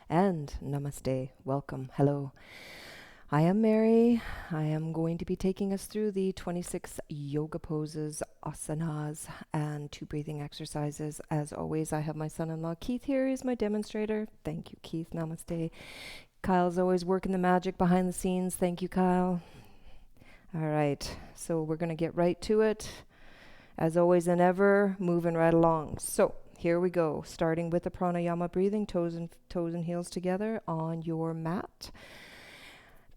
and namaste. Welcome. Hello. I am Mary. I am going to be taking us through the 26 yoga poses, asanas, and 2 breathing exercises. As always, I have my son-in-law Keith here. He's my demonstrator. Thank you, Keith. Namaste. Kyle's always working the magic behind the scenes. Thank you, Kyle. All right. So we're going to get right to it. As always and ever, moving right along. So here we go, starting with the pranayama breathing, toes and heels together on your mat.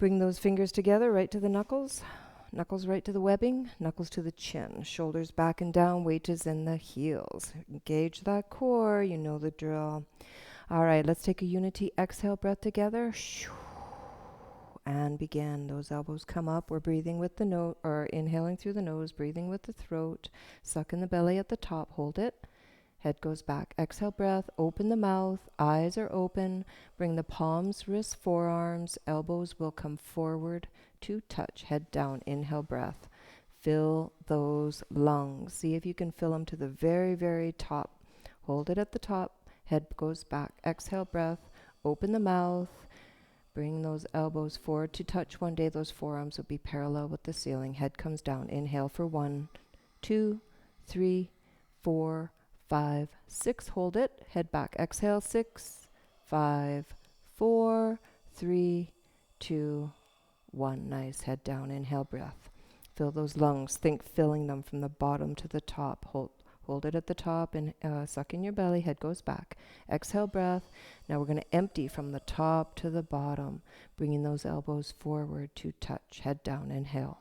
Bring those fingers together, right to the knuckles, knuckles right to the webbing, knuckles to the chin, shoulders back and down, weight is in the heels. Engage that core, you know the drill. All right, let's take a unity exhale breath together. And begin. Those elbows come up. We're breathing with the nose, or inhaling through the nose, breathing with the throat. Suck in the belly at the top. Hold it. Head goes back. Exhale breath. Open the mouth. Eyes are open. Bring the palms, wrists, forearms. Elbows will come forward to touch. Head down. Inhale breath. Fill those lungs. See if you can fill them to the very, very top. Hold it at the top. Head goes back. Exhale breath. Open the mouth. Bring those elbows forward to touch. One day those forearms will be parallel with the ceiling. Head comes down. Inhale for 1, 2, 3, 4, 5, 6. Hold it. Head back. Exhale. 6, 5, 4, 3, 2, 1. Nice. Head down. Inhale breath. Fill those lungs. Think filling them from the bottom to the top. Hold it at the top and suck in your belly. Head goes back. Exhale breath. Now we're going to empty from the top to the bottom, bringing those elbows forward to touch. Head down. Inhale.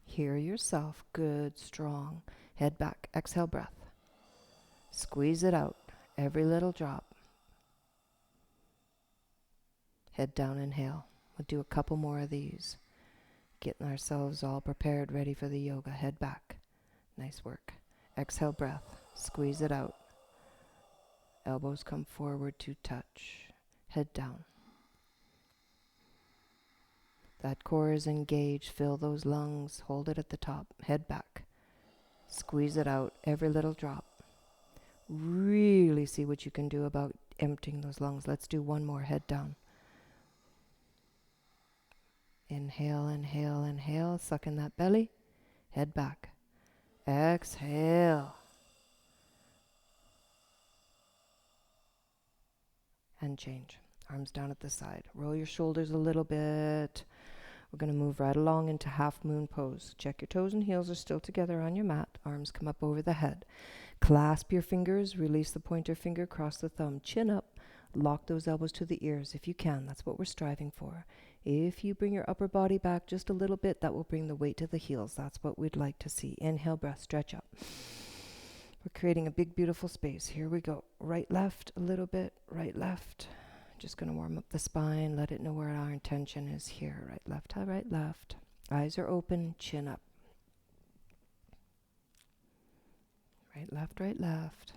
Hear yourself. Good, strong. Head back. Exhale breath. Squeeze it out. Every little drop. Head down. Inhale. We'll do a couple more of these. Getting ourselves all prepared, ready for the yoga. Head back. Nice work. Exhale breath. Squeeze it out. Elbows come forward to touch. Head down. That core is engaged. Fill those lungs. Hold it at the top. Head back. Squeeze it out. Every little drop. Really see what you can do about emptying those lungs. Let's do one more. Head down. Inhale, inhale, inhale. Suck in that belly. Head back. Exhale. And change. Arms down at the side. Roll your shoulders a little bit. We're going to move right along into half moon pose. Check your toes and heels are still together on your mat. Arms come up over the head. Clasp your fingers. Release the pointer finger. Cross the thumb. Chin up. Lock those elbows to the ears if you can. That's what we're striving for. If you bring your upper body back just a little bit, that will bring the weight to the heels. That's what we'd like to see. Inhale, breath, stretch up. We're creating a big, beautiful space. Here we go. Right, left, a little bit. Right, left. Just going to warm up the spine. Let it know where our intention is here. Right, left, right, left. Eyes are open. Chin up. Right, left, right, left.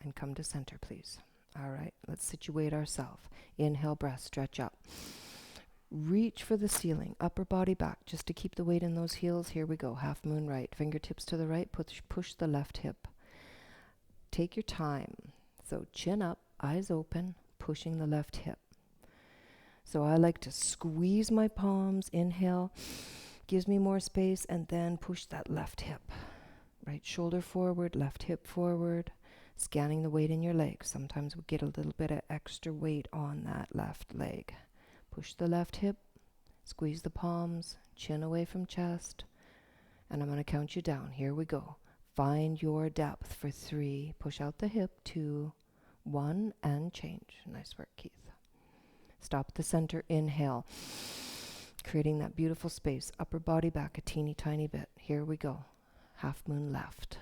And come to center, please. All right, let's situate ourselves. Inhale, breath, stretch up. Reach for the ceiling, upper body back, just to keep the weight in those heels. Here we go, half moon right. Fingertips to the right, push the left hip. Take your time. So chin up, eyes open, pushing the left hip. So I like to squeeze my palms, inhale, gives me more space, and then push that left hip. Right shoulder forward, left hip forward. Scanning the weight in your legs. Sometimes we get a little bit of extra weight on that left leg. Push the left hip, squeeze the palms, chin away from chest, and I'm going to count you down. Here we go. Find your depth for 3. Push out the hip. 2, 1, and change. Nice work, Keith. Stop at the center. Inhale. Creating that beautiful space. Upper body back a teeny tiny bit. Here we go. Half moon left.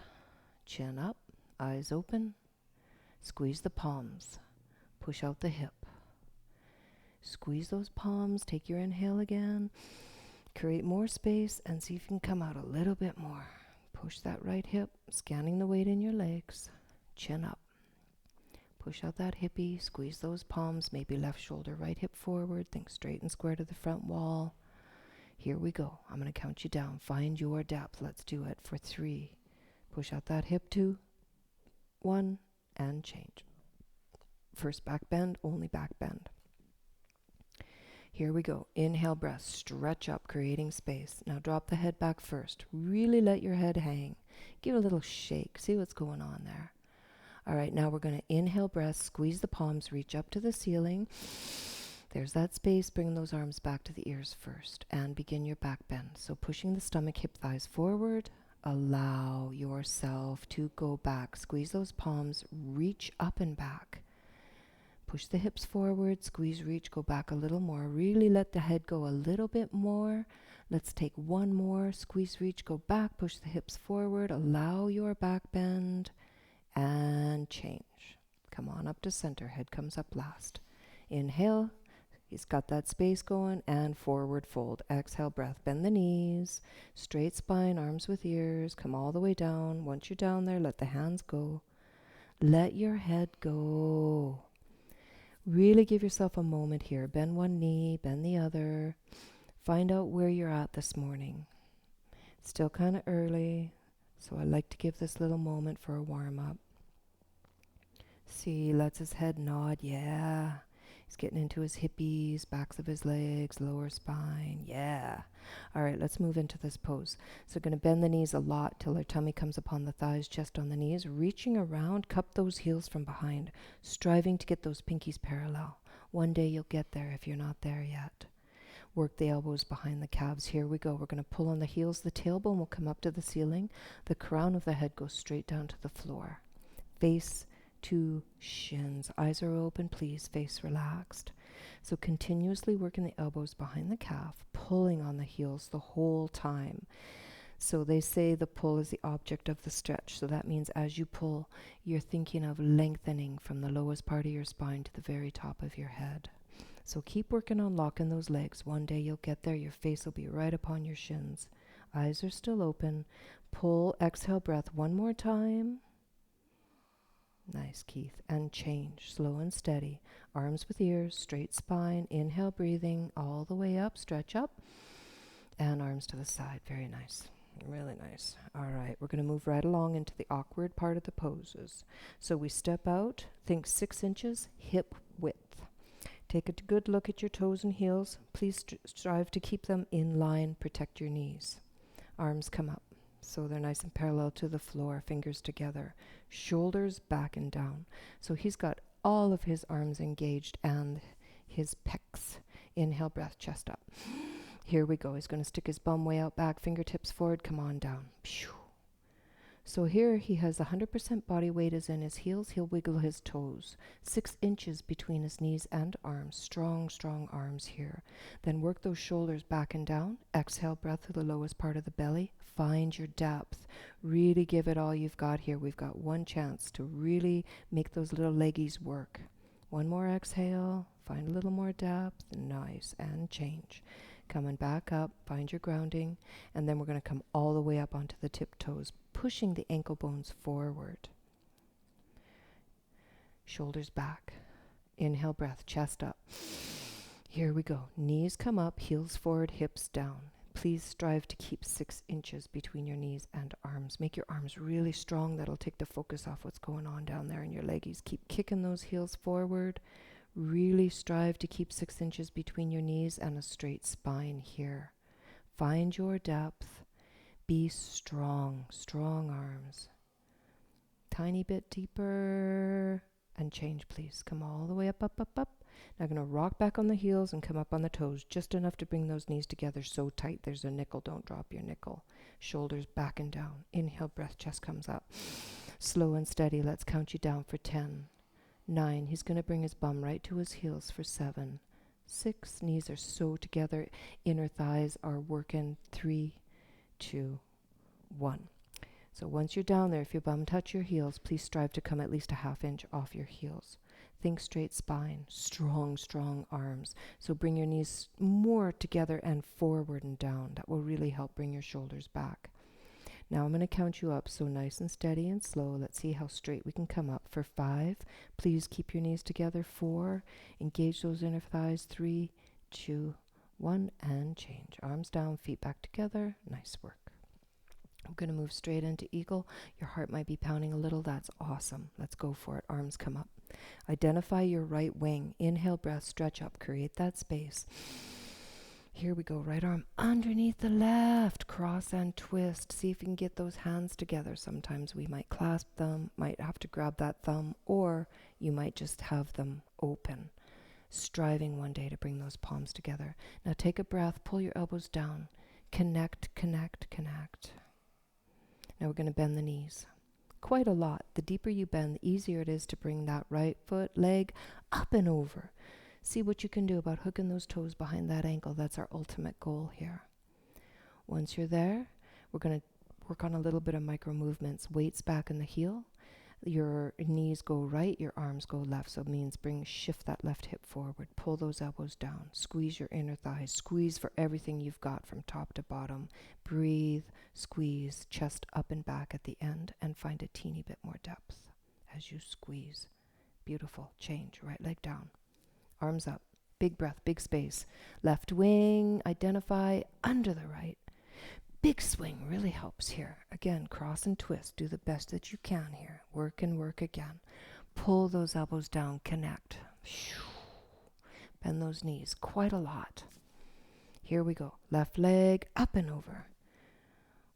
Chin up. Eyes open. Squeeze the palms. Push out the hip. Squeeze those palms. Take your inhale again. Create more space and see if you can come out a little bit more. Push that right hip. Scanning the weight in your legs. Chin up. Push out that hippie. Squeeze those palms. Maybe left shoulder, right hip forward. Think straight and square to the front wall. Here we go. I'm going to count you down. Find your depth. Let's do it for 3. Push out that hip. 2, 1, and change. First back bend, only back bend. Here we go. Inhale, breath, stretch up, creating space. Now drop the head back first. Really let your head hang. Give it a little shake. See what's going on there. All right, now we're going to inhale, breath, squeeze the palms, reach up to the ceiling. There's that space. Bring those arms back to the ears first and begin your back bend. So pushing the stomach, hip, thighs forward. Allow yourself to go back. Squeeze those palms, reach up and back. Push the hips forward, squeeze, reach, go back a little more. Really let the head go a little bit more. Let's take one more. Squeeze, reach, go back, push the hips forward. Allow your back bend and change. Come on up to center. Head comes up last. Inhale. He's got that space going, and forward fold. Exhale, breath. Bend the knees. Straight spine, arms with ears. Come all the way down. Once you're down there, let the hands go. Let your head go. Really give yourself a moment here. Bend one knee, bend the other. Find out where you're at this morning. It's still kind of early, so I like to give this little moment for a warm-up. See, lets his head nod. Yeah. He's getting into his hippies, backs of his legs, lower spine. Yeah. All right, let's move into this pose. So we're going to bend the knees a lot till our tummy comes upon the thighs, chest on the knees. Reaching around, cup those heels from behind, striving to get those pinkies parallel. One day you'll get there if you're not there yet. Work the elbows behind the calves. Here we go. We're going to pull on the heels. The tailbone will come up to the ceiling. The crown of the head goes straight down to the floor. Face to shins. Eyes are open, please. Face relaxed. So continuously working the elbows behind the calf, pulling on the heels the whole time. So they say the pull is the object of the stretch. So that means as you pull, you're thinking of lengthening from the lowest part of your spine to the very top of your head. So keep working on locking those legs. One day you'll get there. Your face will be right upon your shins. Eyes are still open. Pull, exhale, breath one more time. Nice, Keith. And change. Slow and steady. Arms with ears, straight spine. Inhale, breathing all the way up. Stretch up. And arms to the side. Very nice. Really nice. All right. We're going to move right along into the awkward part of the poses. So we step out. Think 6 inches hip width. Take a good look at your toes and heels. Please strive to keep them in line. Protect your knees. Arms come up. So they're nice and parallel to the floor, fingers together, shoulders back and down. So he's got all of his arms engaged and his pecs. Inhale, breath, chest up. Here we go. He's going to stick his bum way out back, fingertips forward, come on down. So here he has 100% body weight is in his heels. He'll wiggle his toes. 6 inches between his knees and arms. Strong, strong arms here. Then work those shoulders back and down. Exhale, breath to the lowest part of the belly. Find your depth. Really give it all you've got here. We've got one chance to really make those little leggies work. One more exhale. Find a little more depth. Nice. And change. Coming back up. Find your grounding. And then we're going to come all the way up onto the tiptoes, pushing the ankle bones forward. Shoulders back. Inhale, breath, chest up. Here we go. Knees come up, heels forward, hips down. Please strive to keep 6 inches between your knees and arms. Make your arms really strong. That'll take the focus off what's going on down there in your leggies. Keep kicking those heels forward. Really strive to keep 6 inches between your knees and a straight spine here. Find your depth. Be strong, strong arms. Tiny bit deeper and change, please. Come all the way up, up, up, up. Now I'm going to rock back on the heels and come up on the toes, just enough to bring those knees together so tight there's a nickel. Don't drop your nickel. Shoulders back and down. Inhale, breath, chest comes up. Slow and steady. Let's count you down for 10, 9. He's going to bring his bum right to his heels for 7, 6. Knees are so together. Inner thighs are working. 3, 2, 1. So once you're down there, if your bum touch your heels, please strive to come at least a ½ inch off your heels. Think straight spine, strong, strong arms. So bring your knees more together and forward and down. That will really help bring your shoulders back. Now I'm going to count you up, so nice and steady and slow. Let's see how straight we can come up. For 5, please keep your knees together. 4, engage those inner thighs. 3, 2, 1, and change. Arms down, feet back together. Nice work. We're going to move straight into eagle. Your heart might be pounding a little. That's awesome. Let's go for it. Arms come up. Identify your right wing. Inhale, breath, stretch up. Create that space. Here we go. Right arm underneath the left. Cross and twist. See if you can get those hands together. Sometimes we might clasp them, might have to grab that thumb, or you might just have them open. Striving one day to bring those palms together. Now take a breath. Pull your elbows down. Connect, connect, connect. Now we're going to bend the knees. Quite a lot. The deeper you bend, the easier it is to bring that right foot, leg up and over. See what you can do about hooking those toes behind that ankle. That's our ultimate goal here. Once you're there, we're going to work on a little bit of micro movements. Weights back in the heel. Your knees go right, your arms go left. So it means shift that left hip forward. Pull those elbows down. Squeeze your inner thighs. Squeeze for everything you've got from top to bottom. Breathe, squeeze, chest up and back at the end, and find a teeny bit more depth as you squeeze. Beautiful. Change. Right leg down. Arms up. Big breath, big space. Left wing, identify under the right. Big swing really helps here. Again, cross and twist. Do the best that you can here. Work and work again. Pull those elbows down. Connect. Bend those knees quite a lot. Here we go. Left leg up and over.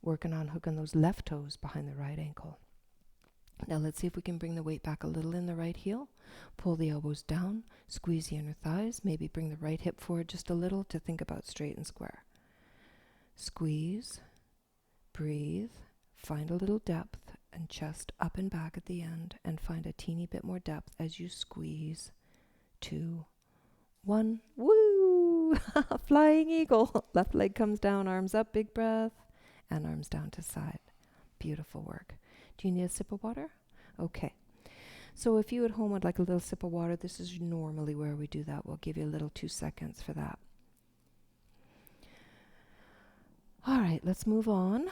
Working on hooking those left toes behind the right ankle. Now let's see if we can bring the weight back a little in the right heel. Pull the elbows down. Squeeze the inner thighs. Maybe bring the right hip forward just a little to think about straight and square. Squeeze, breathe, find a little depth, and chest up and back at the end, and find a teeny bit more depth as you squeeze. 2, 1, woo! Flying eagle. Left leg comes down, arms up, big breath, and arms down to side. Beautiful work. Do you need a sip of water? Okay. So if you at home would like a little sip of water, this is normally where we do that. We'll give you a little 2 seconds for that. All right, let's move on.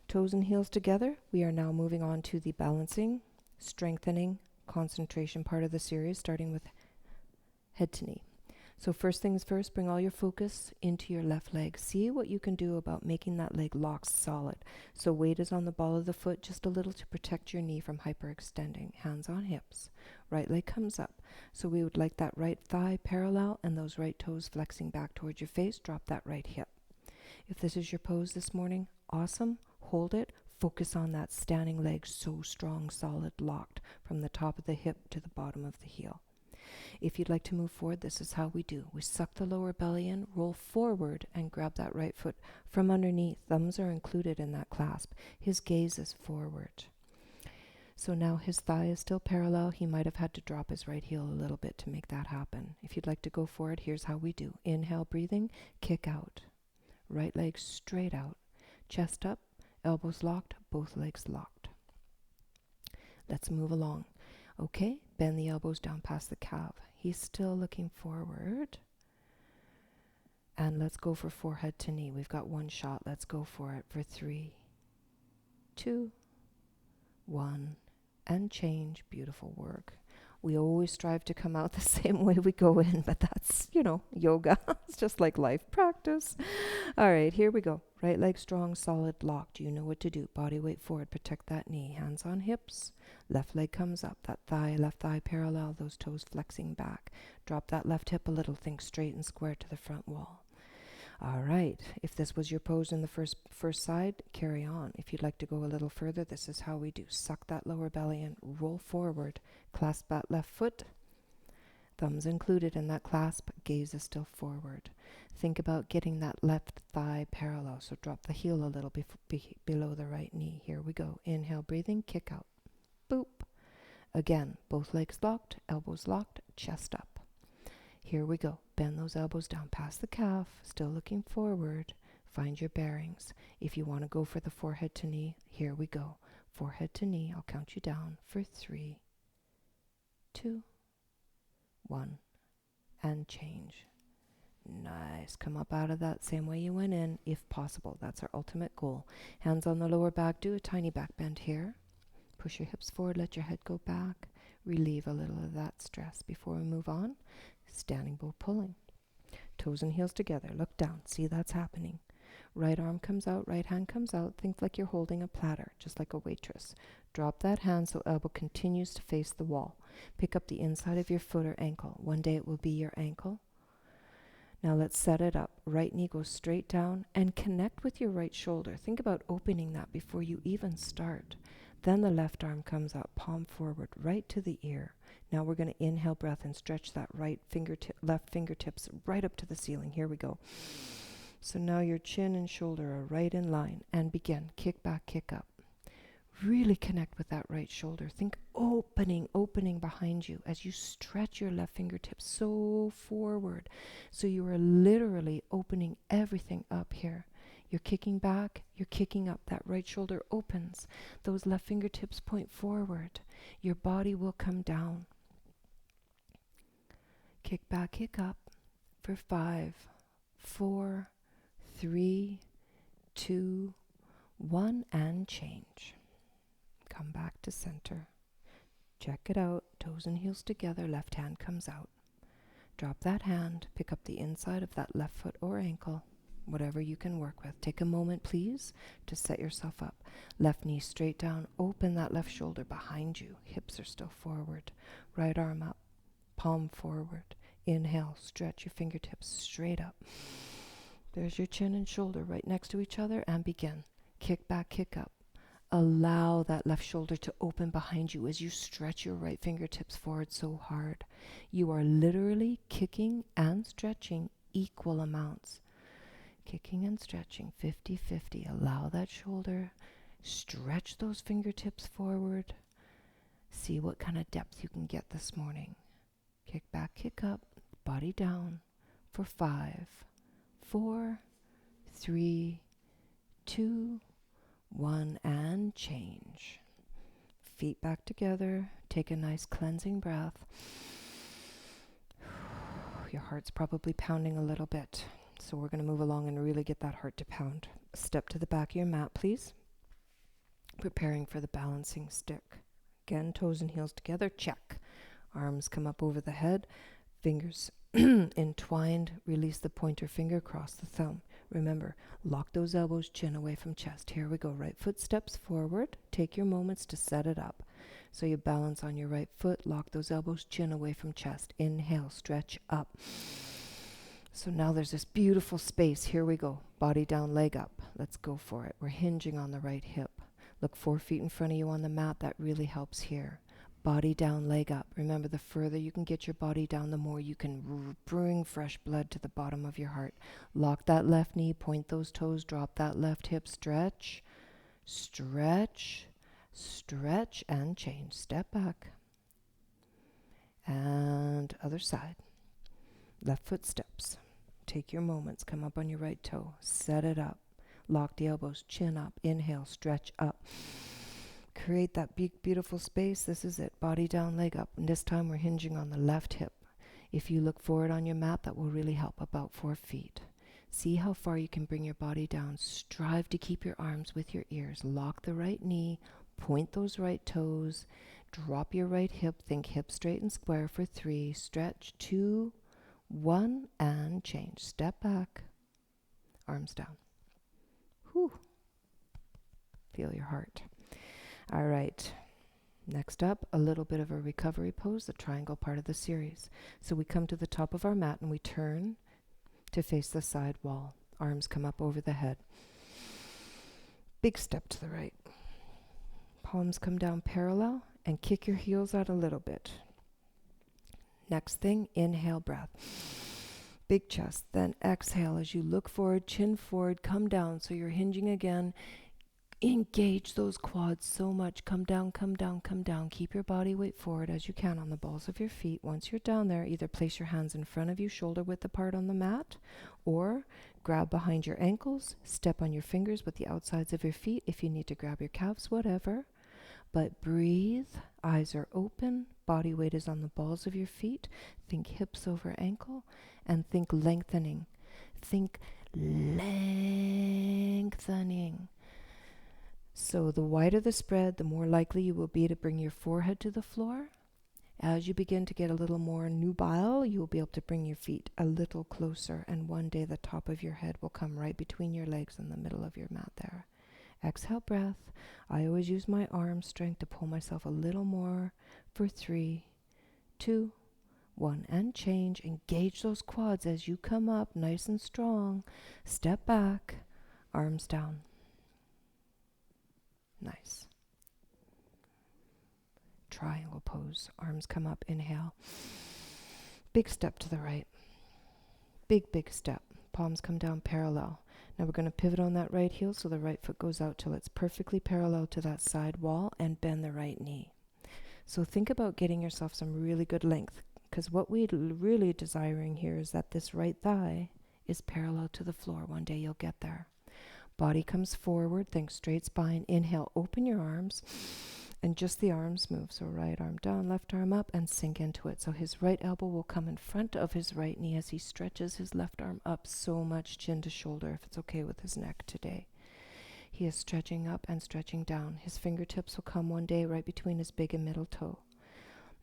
Toes and heels together. We are now moving on to the balancing, strengthening, concentration part of the series, starting with head to knee. So first things first, bring all your focus into your left leg. See what you can do about making that leg locked solid. So weight is on the ball of the foot just a little to protect your knee from hyperextending. Hands on hips. Right leg comes up. So we would like that right thigh parallel and those right toes flexing back towards your face. Drop that right hip. If this is your pose this morning, awesome. Hold it. Focus on that standing leg, so strong, solid, locked from the top of the hip to the bottom of the heel. If you'd like to move forward, this is how we do. We suck the lower belly in, roll forward, and grab that right foot from underneath. Thumbs are included in that clasp. His gaze is forward. So now his thigh is still parallel. He might have had to drop his right heel a little bit to make that happen. If you'd like to go forward, here's how we do. Inhale, breathing, kick out. Right leg straight out. Chest up, elbows locked, both legs locked. Let's move along. Okay, bend the elbows down past the calf. He's still looking forward. And let's go for forehead to knee. We've got 1 shot. Let's go for it for 3, 2, 1, and change. Beautiful work. We always strive to come out the same way we go in, but that's, yoga. It's just like life practice. All right, here we go. Right leg strong, solid, locked. You know what to do. Body weight forward, protect that knee. Hands on hips. Left leg comes up. That thigh, left thigh parallel, those toes flexing back. Drop that left hip a little. Think straight and square to the front wall. All right, if this was your pose in the first side, carry on. If you'd like to go a little further, this is how we do. Suck that lower belly in, roll forward, clasp that left foot, thumbs included in that clasp, gaze is still forward. Think about getting that left thigh parallel, so drop the heel a little below the right knee. Here we go. Inhale, breathing, kick out. Boop. Again, both legs locked, elbows locked, chest up. Here we go. Bend those elbows down past the calf, still looking forward. Find your bearings. If you want to go for the forehead to knee, here we go. Forehead to knee, I'll count you down for 3, 2, 1, and change. Nice. Come up out of that same way you went in, if possible. That's our ultimate goal. Hands on the lower back. Do a tiny back bend here. Push your hips forward. Let your head go back. Relieve a little of that stress before we move on. Standing bow pulling. Toes and heels together. Look down. See that's happening. Right arm comes out, right hand comes out. Think like you're holding a platter, just like a waitress. Drop that hand so elbow continues to face the wall. Pick up the inside of your foot or ankle. One day it will be your ankle. Now let's set it up. Right knee goes straight down and connect with your right shoulder. Think about opening that before you even start. Then the left arm comes out, palm forward, right to the ear. Now we're going to inhale breath and stretch that left fingertips right up to the ceiling. Here we go. So now your chin and shoulder are right in line, and begin. Kick back, kick up. Really connect with that right shoulder. Think opening behind you as you stretch your left fingertips so forward. So you are literally opening everything up here. You're kicking back, you're kicking up. That right shoulder opens. Those left fingertips point forward. Your body will come down. Kick back, kick up for 5, 4, 3, 2, 1, and change. Come back to center. Check it out. Toes and heels together. Left hand comes out. Drop that hand. Pick up the inside of that left foot or ankle, whatever you can work with. Take a moment, please, to set yourself up. Left knee straight down. Open that left shoulder behind you. Hips are still forward. Right arm up. Palm forward. Inhale. Stretch your fingertips straight up. There's your chin and shoulder right next to each other, and begin. Kick back, kick up. Allow that left shoulder to open behind you as you stretch your right fingertips forward so hard. You are literally kicking and stretching equal amounts. Kicking and stretching 50-50. Allow that shoulder. Stretch those fingertips forward. See what kind of depth you can get this morning. Kick back, kick up. Body down for 5, 4, 3, 2, 1, and change. Feet back together. Take a nice cleansing breath. Your heart's probably pounding a little bit, so we're going to move along and really get that heart to pound. Step to the back of your mat, please. Preparing for the balancing stick. Again, toes and heels together. Check. Arms come up over the head. Fingers entwined. Release the pointer finger, cross the thumb. Remember, lock those elbows, chin away from chest. Here we go. Right foot steps forward. Take your moments to set it up. So you balance on your right foot. Lock those elbows, chin away from chest. Inhale, stretch up. So now there's this beautiful space. Here we go. Body down, leg up. Let's go for it. We're hinging on the right hip. Look 4 feet in front of you on the mat. That really helps here. Body down, leg up. Remember, the further you can get your body down, the more you can bring fresh blood to the bottom of your heart. Lock that left knee, point those toes, drop that left hip, stretch, stretch, stretch, and change. Step back. And other side. Left foot steps. Take your moments. Come up on your right toe. Set it up. Lock the elbows, chin up. Inhale, stretch up. Create that big, beautiful space. This is it. Body down, leg up. And this time we're hinging on the left hip. If you look forward on your mat, that will really help. About 4 feet. See how far you can bring your body down. Strive to keep your arms with your ears. Lock the right knee. Point those right toes. Drop your right hip. Think hip straight and square for 3. Stretch. 2, 1, and change. Step back. Arms down. Whew. Feel your heart. All right. Next up, a little bit of a recovery pose, the triangle part of the series. So we come to the top of our mat and we turn to face the side wall. Arms come up over the head. Big step to the right. Palms come down parallel and kick your heels out a little bit. Next thing, inhale, breath. Big chest, then exhale as you look forward, chin forward, come down. So you're hinging again. Engage those quads so much. Come down, come down, come down. Keep your body weight forward as you can on the balls of your feet. Once you're down there, either place your hands in front of you, shoulder width apart on the mat, or grab behind your ankles, step on your fingers with the outsides of your feet. If you need to grab your calves, whatever. But breathe. Eyes are open. Body weight is on the balls of your feet. Think hips over ankle, and think lengthening. Think lengthening. So the wider the spread, the more likely you will be to bring your forehead to the floor As you begin to get a little more nubile, you'll be able to bring your feet a little closer, and one day the top of your head will come right between your legs in the middle of your mat there. Exhale, breath. I always use my arm strength to pull myself a little more for 3, 2, 1, and change. Engage those quads as you come up nice and strong. Step back, arms down. Nice. Triangle pose. Arms come up, inhale. Big step to the right. Big, big step. Palms come down parallel. Now we're going to pivot on that right heel so the right foot goes out till it's perfectly parallel to that side wall, and bend the right knee. So think about getting yourself some really good length, because what we're really desiring here is that this right thigh is parallel to the floor. One day you'll get there. Body comes forward, think straight spine. Inhale, open your arms, and just the arms move. So right arm down, left arm up, and sink into it. So his right elbow will come in front of his right knee as he stretches his left arm up so much, chin to shoulder, if it's okay with his neck today. He is stretching up and stretching down. His fingertips will come one day right between his big and middle toe.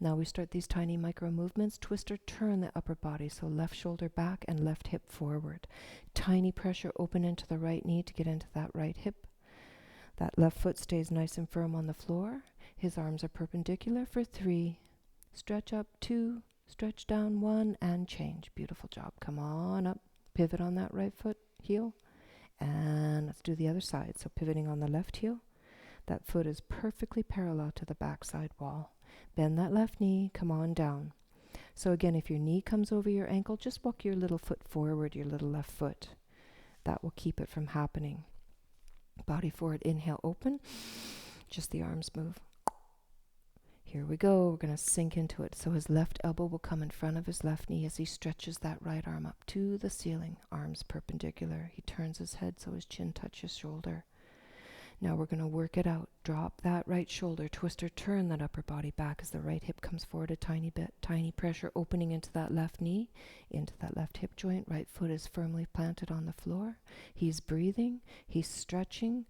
Now we start these tiny micro movements. Twist or turn the upper body, so left shoulder back and left hip forward. Tiny pressure open into the right knee to get into that right hip. That left foot stays nice and firm on the floor. His arms are perpendicular for 3. Stretch up, 2. Stretch down, 1, and change. Beautiful job. Come on up. Pivot on that right foot, heel. And let's do the other side. So pivoting on the left heel. That foot is perfectly parallel to the backside wall. Bend that left knee. Come on down. So again, if your knee comes over your ankle, just walk your little foot forward, your little left foot. That will keep it from happening. Body forward, inhale, open. Just the arms move. Here we go. We're going to sink into it. So his left elbow will come in front of his left knee as he stretches that right arm up to the ceiling. Arms perpendicular. He turns his head so his chin touches shoulder. Now we're going to work it out. Drop that right shoulder. Twist or turn that upper body back as the right hip comes forward a tiny bit. Tiny pressure opening into that left knee, into that left hip joint. Right foot is firmly planted on the floor. He's breathing. He's stretching.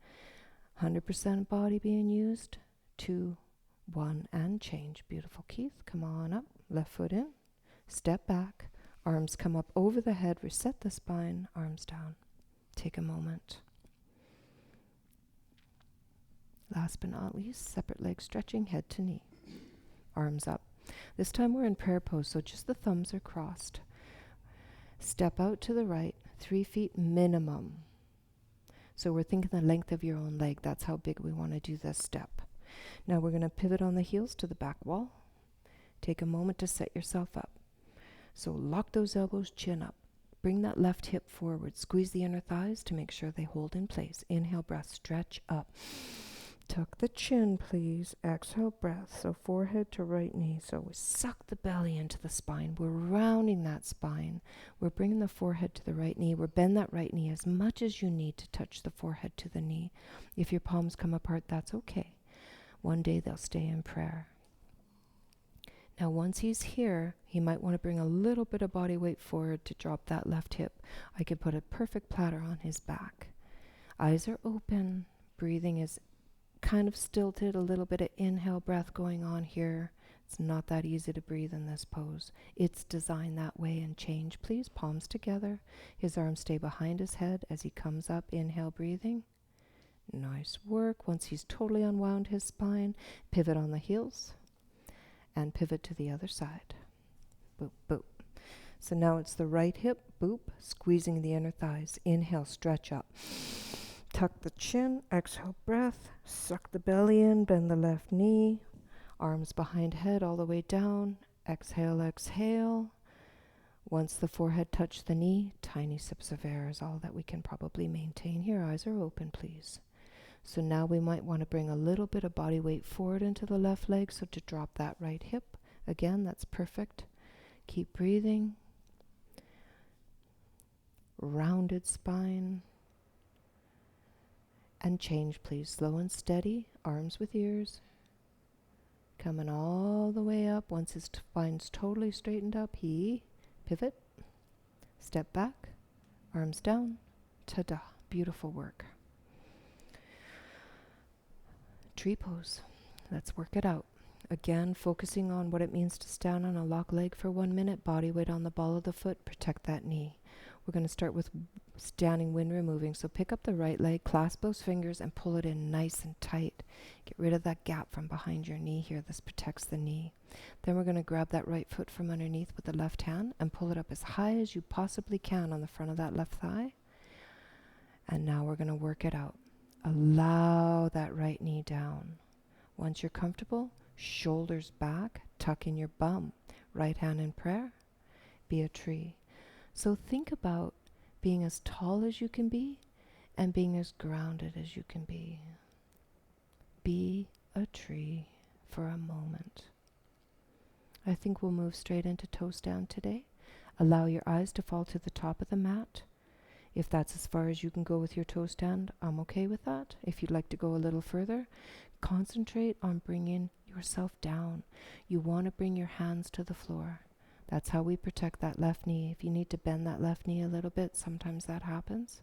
100% body being used. 2, 1, and change. Beautiful, Keith. Come on up. Left foot in. Step back. Arms come up over the head. Reset the spine. Arms down. Take a moment. Last but not least, separate leg stretching, head to knee. Arms up. This time we're in prayer pose, so just the thumbs are crossed. Step out to the right, 3 feet minimum. So we're thinking the length of your own leg. That's how big we want to do this step. Now we're going to pivot on the heels to the back wall. Take a moment to set yourself up. So lock those elbows, chin up. Bring that left hip forward. Squeeze the inner thighs to make sure they hold in place. Inhale, breath, stretch up. Tuck the chin, please. Exhale, breath. So forehead to right knee. So we suck the belly into the spine. We're rounding that spine. We're bringing the forehead to the right knee. We're bend that right knee as much as you need to touch the forehead to the knee. If your palms come apart, that's okay. One day they'll stay in prayer. Now once he's here, he might want to bring a little bit of body weight forward to drop that left hip. I could put a perfect platter on his back. Eyes are open. Breathing is kind of stilted, a little bit of inhale breath going on here. It's not that easy to breathe in this pose. It's designed that way. And change, please. Palms together. His arms stay behind his head as he comes up. Inhale, breathing. Nice work. Once he's totally unwound his spine, pivot on the heels and pivot to the other side. Boop, boop. So now it's the right hip, boop, squeezing the inner thighs. Inhale, stretch up. Tuck the chin, exhale, breath, suck the belly in, bend the left knee, arms behind head all the way down, exhale, exhale. Once the forehead touches the knee, tiny sips of air is all that we can probably maintain here. Eyes are open, please. So now we might want to bring a little bit of body weight forward into the left leg, so to drop that right hip. Again, that's perfect. Keep breathing. Rounded spine. And change, please. Slow and steady. Arms with ears. Coming all the way up. Once his spine's totally straightened up, he pivot. Step back. Arms down. Ta-da. Beautiful work. Tree pose. Let's work it out. Again, focusing on what it means to stand on a lock leg for 1 minute, body weight on the ball of the foot, protect that knee. We're going to start with standing wind removing. So pick up the right leg, clasp those fingers and pull it in nice and tight. Get rid of that gap from behind your knee here. This protects the knee. Then we're going to grab that right foot from underneath with the left hand and pull it up as high as you possibly can on the front of that left thigh. And now we're going to work it out. Allow that right knee down. Once you're comfortable, shoulders back, tuck in your bum. Right hand in prayer, be a tree. So think about being as tall as you can be and being as grounded as you can be. Be a tree for a moment. I think we'll move straight into toe stand today. Allow your eyes to fall to the top of the mat. If that's as far as you can go with your toe stand, I'm okay with that. If you'd like to go a little further, concentrate on bringing yourself down. You want to bring your hands to the floor. That's how we protect that left knee. If you need to bend that left knee a little bit, sometimes that happens.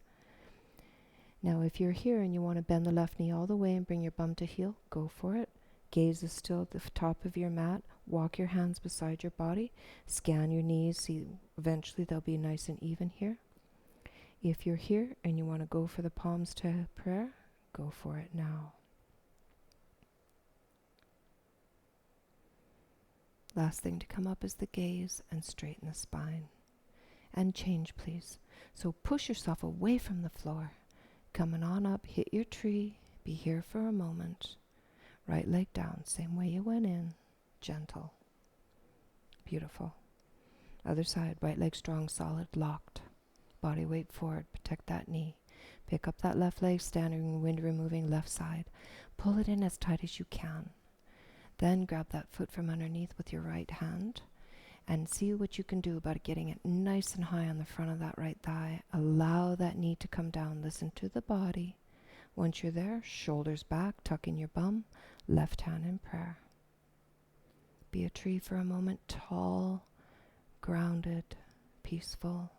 Now, if you're here and you want to bend the left knee all the way and bring your bum to heel, go for it. Gaze is still at the top of your mat. Walk your hands beside your body. Scan your knees. See, eventually they'll be nice and even here. If you're here and you want to go for the palms to prayer, go for it now. Last thing to come up is the gaze and straighten the spine. And change, please. So push yourself away from the floor. Coming on up, hit your tree. Be here for a moment. Right leg down, same way you went in. Gentle. Beautiful. Other side, right leg strong, solid, locked. Body weight forward, protect that knee. Pick up that left leg, standing wind removing left side. Pull it in as tight as you can. Then grab that foot from underneath with your right hand and see what you can do about getting it nice and high on the front of that right thigh. Allow that knee to come down. Listen to the body. Once you're there, shoulders back, tuck in your bum, left hand in prayer. Be a tree for a moment, tall, grounded, peaceful.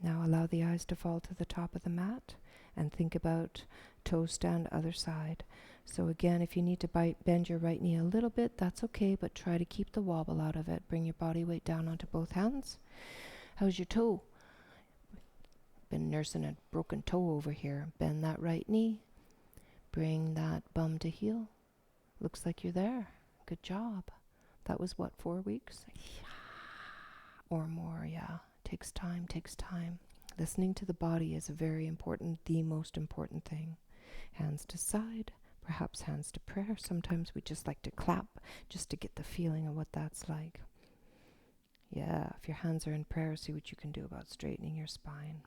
Now allow the eyes to fall to the top of the mat and think about toe stand other side. So again, if you need to bend your right knee a little bit, that's okay, but try to keep the wobble out of it. Bring your body weight down onto both hands. How's your toe? Been nursing a broken toe over here. Bend that right knee. Bring that bum to heel. Looks like you're there. Good job. That was what, 4 weeks? Or more, yeah. Takes time. Listening to the body is very important, the most important thing. Hands to side, perhaps hands to prayer. Sometimes we just like to clap just to get the feeling of what that's like. Yeah, if your hands are in prayer, see what you can do about straightening your spine.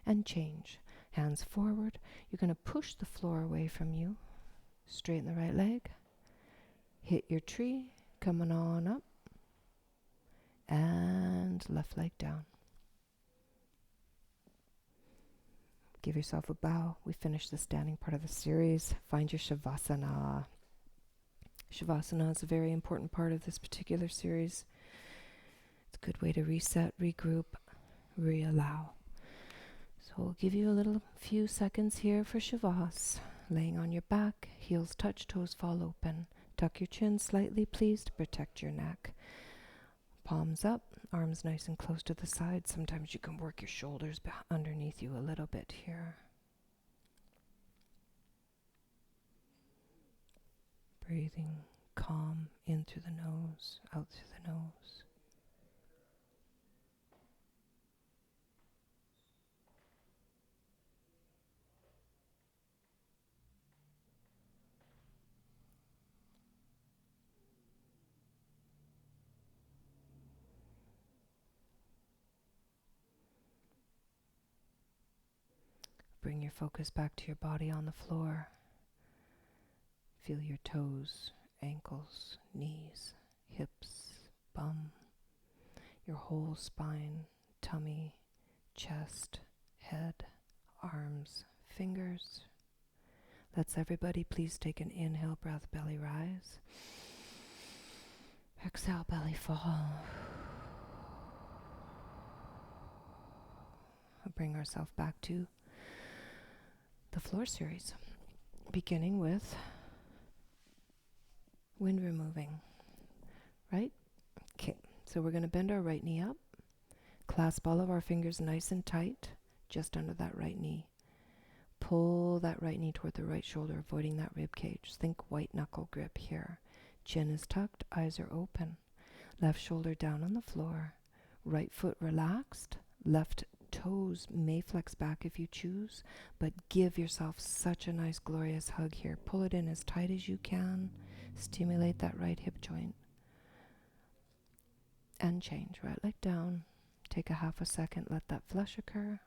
And change. Hands forward. You're going to push the floor away from you. Straighten the right leg. Hit your tree. Coming on up. And left leg down. Give yourself a bow. We finished the standing part of the series. Find your Shavasana. Shavasana is a very important part of this particular series. It's a good way to reset, regroup, reallow. So we'll give you a little few seconds here for Shavas. Laying on your back, heels touch, toes fall open. Tuck your chin slightly, please, to protect your neck. Palms up, arms nice and close to the side. Sometimes you can work your shoulders underneath you a little bit here. Breathing calm in through the nose, out through the nose. Bring your focus back to your body on the floor. Feel your toes, ankles, knees, hips, bum, your whole spine, tummy, chest, head, arms, fingers. Let's everybody please take an inhale, breath, belly rise. Exhale, belly fall. Bring ourselves back to the floor series, beginning with Wind removing, right? Okay, so we're going to bend our right knee up, clasp all of our fingers nice and tight, just under that right knee. Pull that right knee toward the right shoulder, avoiding that rib cage. Think white knuckle grip here. Chin is tucked, eyes are open. Left shoulder down on the floor. Right foot relaxed. Left toes may flex back if you choose, but give yourself such a nice, glorious hug here. Pull it in as tight as you can. Stimulate that right hip joint. And change. Right leg down. Take a half a second. Let that flush occur.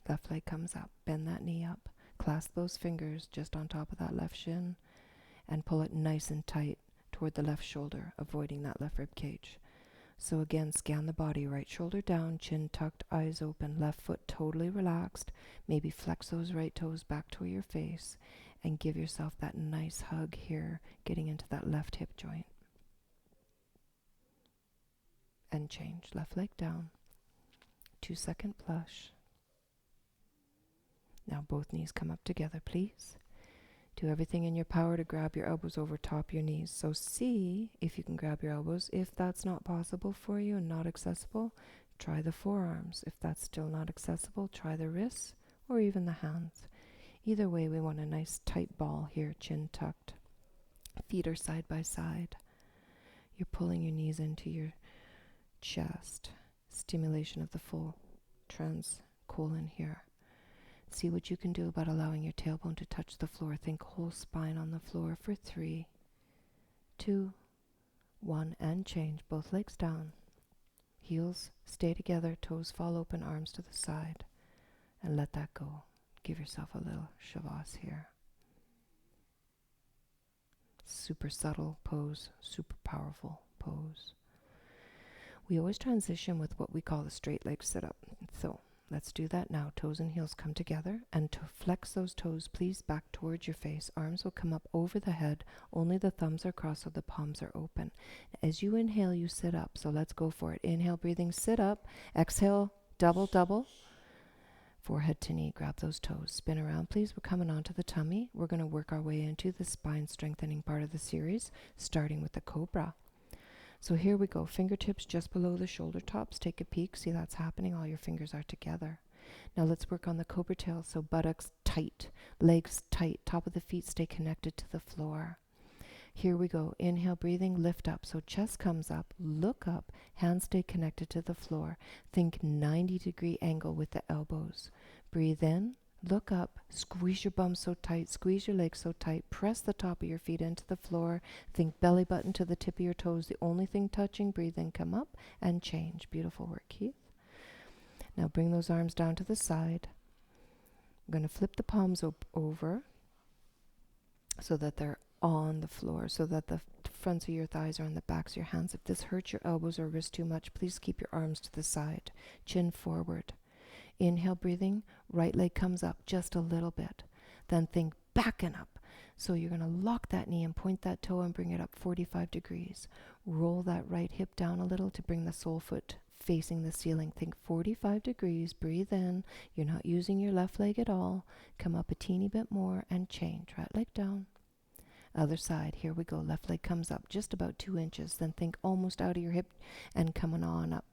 Left leg comes up. Bend that knee up. Clasp those fingers just on top of that left shin and pull it nice and tight toward the left shoulder, avoiding that left rib cage. So again, scan the body. Right shoulder down, chin tucked, eyes open, left foot totally relaxed. Maybe flex those right toes back toward your face and give yourself that nice hug here, getting into that left hip joint. And change. Left leg down. 2-second flush. Now both knees come up together, please. Do everything in your power to grab your elbows over top your knees. So see if you can grab your elbows. If that's not possible for you and not accessible, try the forearms. If that's still not accessible, try the wrists or even the hands. Either way, we want a nice tight ball here, chin tucked. Feet are side by side. You're pulling your knees into your chest. Stimulation of the full transcolon here. See what you can do about allowing your tailbone to touch the floor. Think whole spine on the floor for 3, 2, 1, and change. Both legs down. Heels stay together, toes fall open, arms to the side. And let that go. Give yourself a little shavas here. Super subtle pose, super powerful pose. We always transition with what we call the straight leg sit-up. So let's do that now. Toes and heels come together, and to flex those toes, please back towards your face. Arms will come up over the head. Only the thumbs are crossed so the palms are open. As you inhale, you sit up. So let's go for it. Inhale, breathing, sit up. Exhale, double, double. Forehead to knee, grab those toes. Spin around, please. We're coming onto the tummy. We're going to work our way into the spine strengthening part of the series, starting with the cobra. So here we go. Fingertips just below the shoulder tops. Take a peek. See that's happening. All your fingers are together. Now let's work on the cobra tail. So buttocks tight, legs tight, top of the feet stay connected to the floor. Here we go. Inhale, breathing, lift up. So chest comes up, look up, hands stay connected to the floor. Think 90-degree angle with the elbows. Breathe in, look up, squeeze your bum so tight, squeeze your legs so tight, press the top of your feet into the floor. Think belly button to the tip of your toes, the only thing touching. Breathe in, come up, and change. Beautiful work, Keith. Now bring those arms down to the side. I'm going to flip the palms over so that they're on the floor, so that the fronts of your thighs are on the backs of your hands. If this hurts your elbows or wrists too much, please keep your arms to the side. Chin forward. Inhale, breathing, right leg comes up just a little bit. Then think back and up. So you're going to lock that knee and point that toe and bring it up 45 degrees. Roll that right hip down a little to bring the sole foot facing the ceiling. Think 45 degrees. Breathe in. You're not using your left leg at all. Come up a teeny bit more and change. Right leg down. Other side. Here we go. Left leg comes up just about 2 inches. Then think almost out of your hip and coming on up.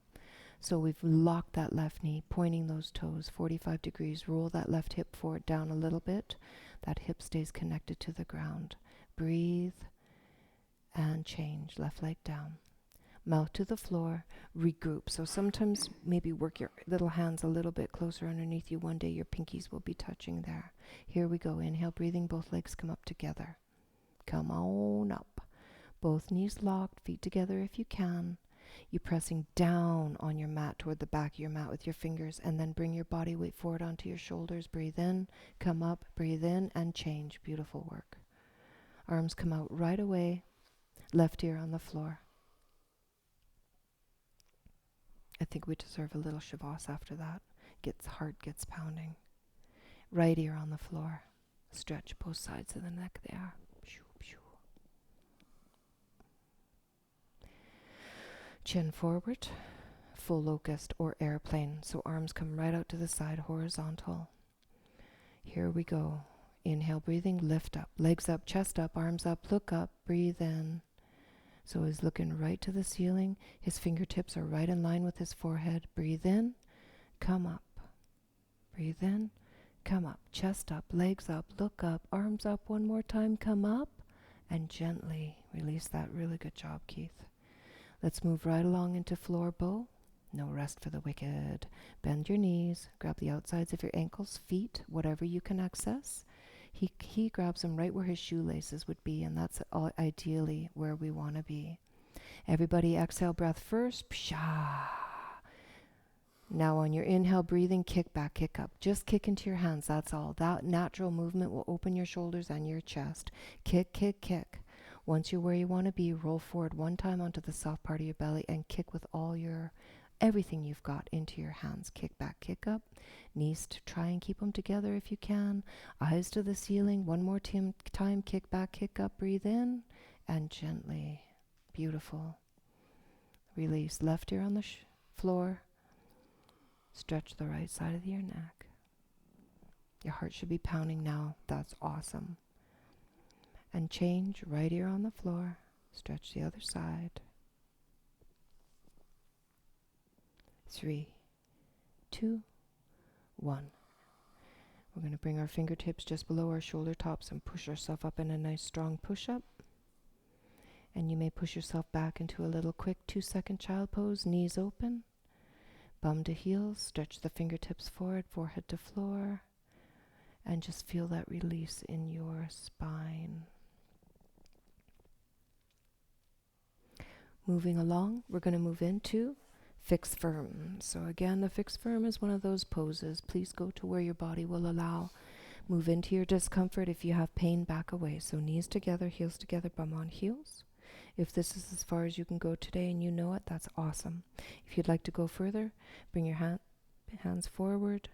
So we've locked that left knee, pointing those toes 45 degrees. Roll that left hip forward down a little bit. That hip stays connected to the ground. Breathe and change. Left leg down. Mouth to the floor. Regroup. So sometimes maybe work your little hands a little bit closer underneath you. One day your pinkies will be touching there. Here we go. Inhale, breathing. Both legs come up together. Come on up. Both knees locked, feet together if you can. You're pressing down on your mat toward the back of your mat with your fingers, and then bring your body weight forward onto your shoulders. Breathe in, come up, breathe in, and change. Beautiful work. Arms come out right away. Left ear on the floor. I think we deserve a little shavas after that. Heart gets pounding. Right ear on the floor. Stretch both sides of the neck there. Chin forward, full locust or airplane. So arms come right out to the side, horizontal. Here we go. Inhale, breathing, lift up, legs up, chest up, arms up, look up, breathe in. So he's looking right to the ceiling. His fingertips are right in line with his forehead. Breathe in, come up. Breathe in, come up, chest up, legs up, look up, arms up one more time, come up, and gently release that. Really good job, Keith. Let's move right along into floor bow. No rest for the wicked. Bend your knees, grab the outsides of your ankles, feet, whatever you can access. He grabs them right where his shoelaces would be, and that's ideally where we want to be. Everybody exhale breath first. Psha. Now on your inhale, breathing, kick back, kick up. Just kick into your hands, that's all. That natural movement will open your shoulders and your chest. Kick, kick, kick. Once you're where you want to be, roll forward one time onto the soft part of your belly and kick with everything you've got into your hands. Kick back, kick up. Knees to try and keep them together if you can. Eyes to the ceiling. One more time. Kick back, kick up. Breathe in. And gently. Beautiful. Release. Left ear on the floor. Stretch the right side of your neck. Your heart should be pounding now. That's awesome. And change. Right ear on the floor. Stretch the other side. 3, 2, 1. We're going to bring our fingertips just below our shoulder tops and push ourselves up in a nice strong push-up. And you may push yourself back into a little quick 2-second child pose, knees open, bum to heels, stretch the fingertips forward, forehead to floor, and just feel that release in your spine. Moving along, we're going to move into fix firm. So again, the fix firm is one of those poses. Please go to where your body will allow. Move into your discomfort. If you have pain, back away. So knees together, heels together, bum on heels. If this is as far as you can go today and you know it, that's awesome. If you'd like to go further, bring your hands forward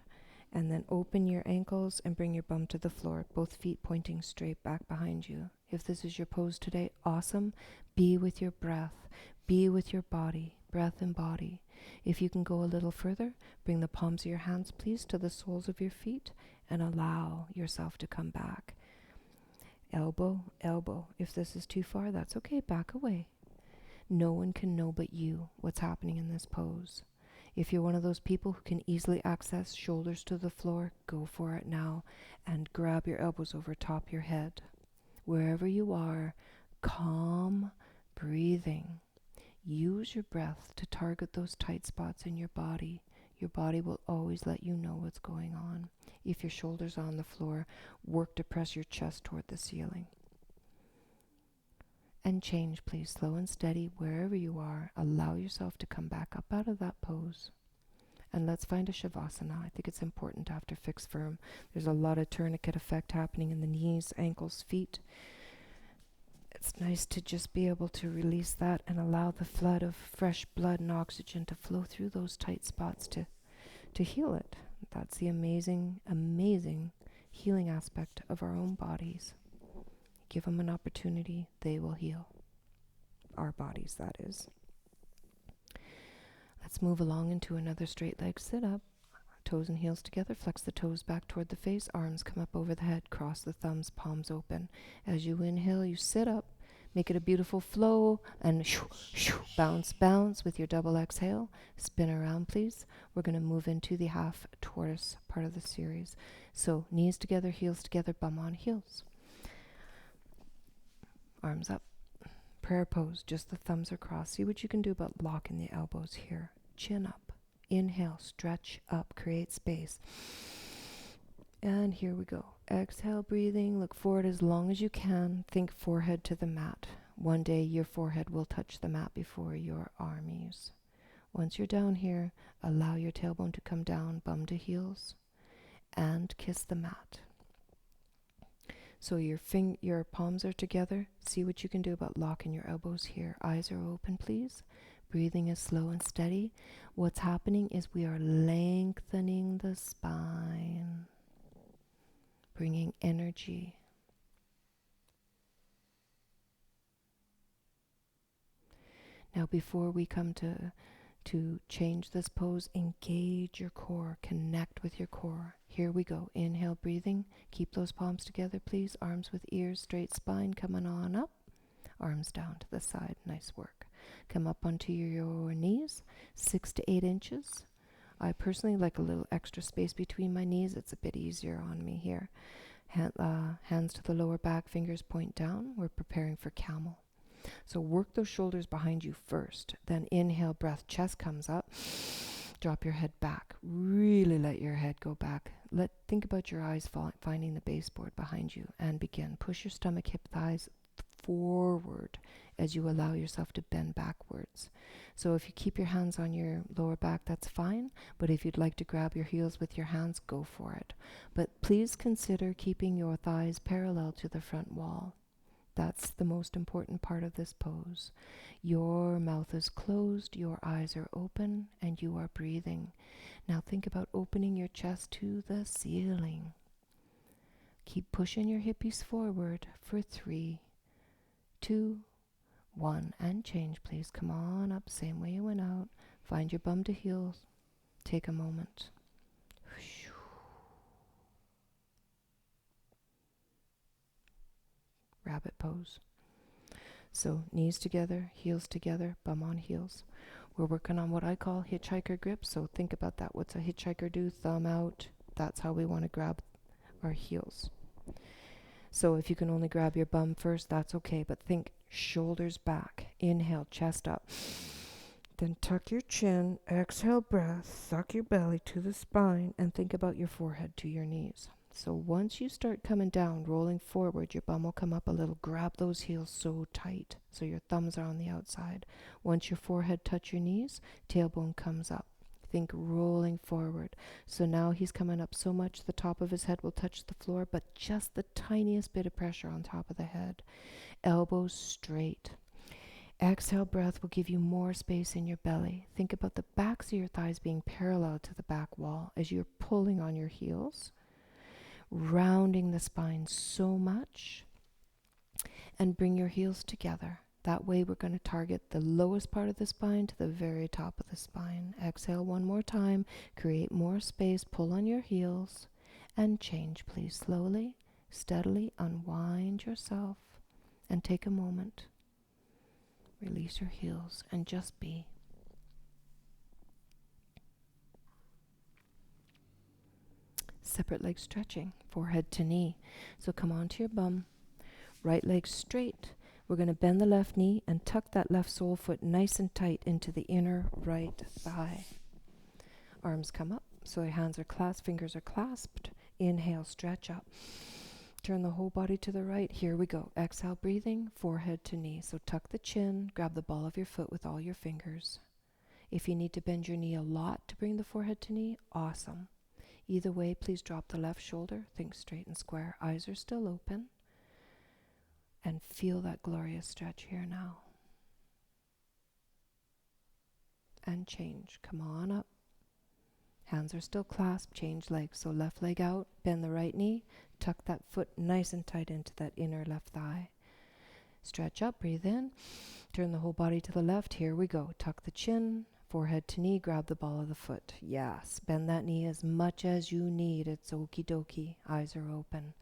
and then open your ankles and bring your bum to the floor, both feet pointing straight back behind you. If this is your pose today, awesome. Be with your breath. Be with your body, breath and body. If you can go a little further, bring the palms of your hands, please, to the soles of your feet and allow yourself to come back. Elbow, elbow. If this is too far, that's okay. Back away. No one can know but you what's happening in this pose. If you're one of those people who can easily access shoulders to the floor, go for it now and grab your elbows over top your head. Wherever you are, calm breathing. Use your breath to target those tight spots in your body. Your body will always let you know what's going on. If your shoulders are on the floor, work to press your chest toward the ceiling. And change, please, slow and steady, wherever you are. Allow yourself to come back up out of that pose. And let's find a Shavasana. I think it's important after fix firm. There's a lot of tourniquet effect happening in the knees, ankles, feet. It's nice to just be able to release that and allow the flood of fresh blood and oxygen to flow through those tight spots to heal it. That's the amazing, amazing healing aspect of our own bodies. Give them an opportunity, they will heal. Our bodies, that is. Let's move along into another straight leg sit up. Toes and heels together, flex the toes back toward the face, arms come up over the head, cross the thumbs, palms open. As you inhale, you sit up, make it a beautiful flow, and shoo, shoo, bounce, bounce with your double exhale. Spin around, please. We're going to move into the half tortoise part of the series. So knees together, heels together, bum on heels. Arms up. Prayer pose, just the thumbs are crossed. See what you can do about locking the elbows here. Chin up. Inhale, stretch up, create space. And here we go. Exhale, breathing. Look forward as long as you can. Think forehead to the mat. One day your forehead will touch the mat before your armies. Once you're down here, allow your tailbone to come down, bum to heels, and kiss the mat. So your palms are together. See what you can do about locking your elbows here. Eyes are open, please. Breathing is slow and steady. What's happening is we are lengthening the spine, bringing energy. Now, before we come to to change this pose, engage your core, connect with your core. Here we go. Inhale, breathing. Keep those palms together, please. Arms with ears, straight spine, coming on up. Arms down to the side. Nice work. Come up onto your knees, 6 to 8 inches. I personally like a little extra space between my knees. It's a bit easier on me here. Hands to the lower back, fingers point down. We're preparing for camel. So work those shoulders behind you first. Then inhale, breath, chest comes up. Drop your head back. Really let your head go back. Think about your eyes finding the baseboard behind you, and begin. Push your stomach, hip, thighs forward as you allow yourself to bend backwards. So if you keep your hands on your lower back, that's fine. But if you'd like to grab your heels with your hands, go for it. But please consider keeping your thighs parallel to the front wall. That's the most important part of this pose. Your mouth is closed, your eyes are open, and you are breathing. Now think about opening your chest to the ceiling. Keep pushing your hippies forward for 3, 2, 1, and change, please. Come on up, same way you went out. Find your bum to heels. Take a moment. Rabbit pose. So knees together, heels together, bum on heels. We're working on what I call hitchhiker grip. So think about that. What's a hitchhiker do? Thumb out. That's how we want to grab our heels. So if you can only grab your bum first, that's okay. But think shoulders back. Inhale, chest up. Then tuck your chin. Exhale, breath. Suck your belly to the spine. And think about your forehead to your knees. So once you start coming down, rolling forward, your bum will come up a little. Grab those heels so tight so your thumbs are on the outside. Once your forehead touch your knees, tailbone comes up. Think rolling forward. So now he's coming up so much the top of his head will touch the floor, but just the tiniest bit of pressure on top of the head. Elbows straight. Exhale, breath will give you more space in your belly. Think about the backs of your thighs being parallel to the back wall as you're pulling on your heels. Rounding the spine so much, and bring your heels together. That way we're going to target the lowest part of the spine to the very top of the spine. Exhale one more time, create more space, pull on your heels, and change, please. Slowly, steadily unwind yourself and take a moment. Release your heels and just be. Separate leg stretching, forehead to knee. So come onto your bum, right leg straight. We're going to bend the left knee and tuck that left sole foot nice and tight into the inner right thigh. Arms come up, so your hands are clasped, fingers are clasped. Inhale, stretch up. Turn the whole body to the right. Here we go. Exhale, breathing, forehead to knee. So tuck the chin, grab the ball of your foot with all your fingers. If you need to bend your knee a lot to bring the forehead to knee, awesome. Either way, please drop the left shoulder. Think straight and square. Eyes are still open. And feel that glorious stretch here now. And change. Come on up. Hands are still clasped. Change legs. So left leg out. Bend the right knee. Tuck that foot nice and tight into that inner left thigh. Stretch up. Breathe in. Turn the whole body to the left. Here we go. Tuck the chin. Forehead to knee, grab the ball of the foot. Yes, bend that knee as much as you need. It's okie dokie. Eyes are open.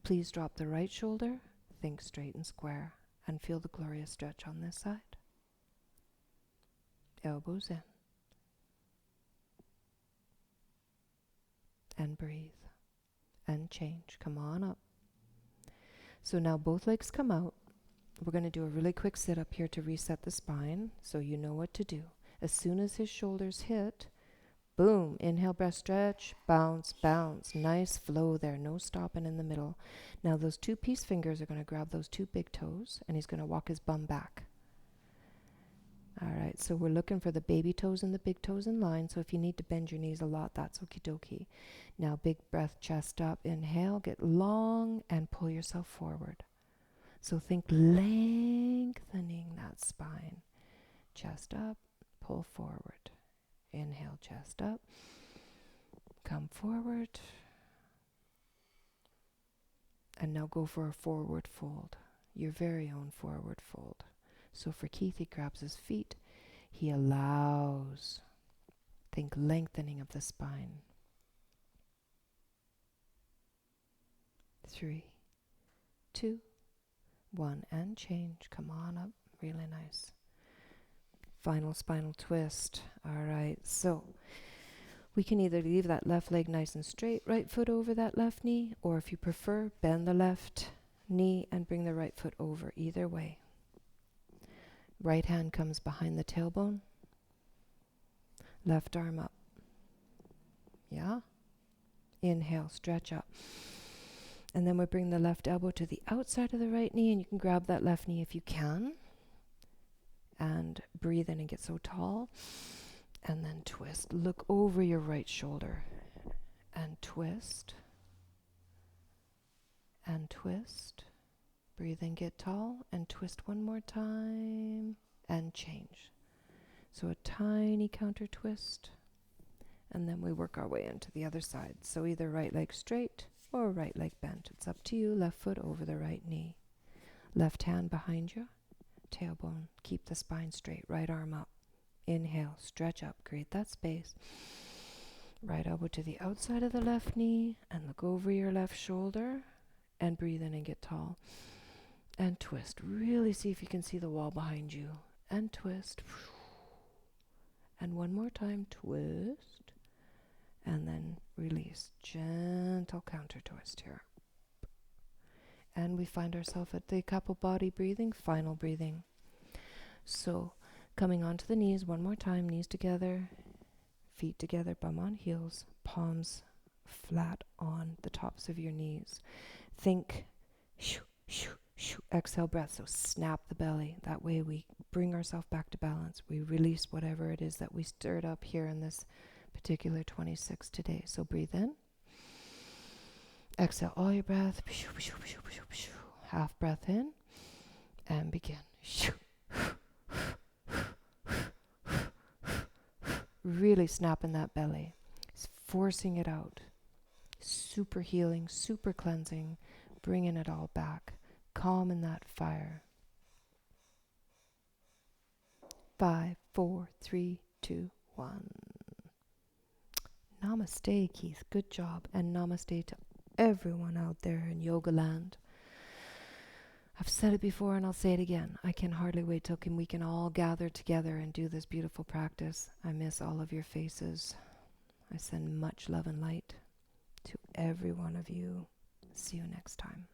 Please drop the right shoulder. Think straight and square. And feel the glorious stretch on this side. Elbows in. And breathe. And change. Come on up. So now both legs come out. We're going to do a really quick sit-up here to reset the spine so you know what to do. As soon as his shoulders hit, boom, inhale, breath, stretch, bounce, bounce. Nice flow there, no stopping in the middle. Now those two peace fingers are going to grab those two big toes, and he's going to walk his bum back. All right, so we're looking for the baby toes and the big toes in line, so if you need to bend your knees a lot, that's okie dokie. Now big breath, chest up, inhale, get long, and pull yourself forward. So think lengthening that spine. Chest up. Pull forward. Inhale, chest up. Come forward. And now go for a forward fold. Your very own forward fold. So for Keith, he grabs his feet. He allows. Think lengthening of the spine. 3, 2, 1, and change. Come on up. Really nice. Final spinal twist. All right, so we can either leave that left leg nice and straight, right foot over that left knee, or if you prefer, bend the left knee and bring the right foot over. Either way. Right hand comes behind the tailbone. Left arm up. Yeah? Inhale, stretch up. And then we bring the left elbow to the outside of the right knee, and you can grab that left knee if you can. And breathe in and get so tall. And then twist. Look over your right shoulder. And twist. And twist. Breathe in, get tall, and twist one more time. And change. So a tiny counter twist. And then we work our way into the other side. So either right leg straight or right leg bent. It's up to you. Left foot over the right knee. Left hand behind you. Tailbone. Keep the spine straight. Right arm up. Inhale. Stretch up. Create that space. Right elbow to the outside of the left knee. And look over your left shoulder. And breathe in and get tall. And twist. Really see if you can see the wall behind you. And twist. And one more time. Twist. And then release. Gentle counter twist here. And we find ourselves at the couple body breathing, final breathing. So coming onto the knees one more time, knees together, feet together, bum on heels, palms flat on the tops of your knees. Think, shoo, shoo, shoo, exhale breath. So snap the belly. That way we bring ourselves back to balance. We release whatever it is that we stirred up here in this particular 26 today. So breathe in. Exhale all your breath. Half breath in. And begin. Really snapping that belly. Forcing it out. Super healing, super cleansing. Bringing it all back. Calm in that fire. 5, 4, 3, 2, 1. Namaste, Keith. Good job. And namaste to everyone out there in yoga land. I've said it before and I'll say it again. I can hardly wait till we can all gather together and do this beautiful practice. I miss all of your faces. I send much love and light to every one of you. See you next time.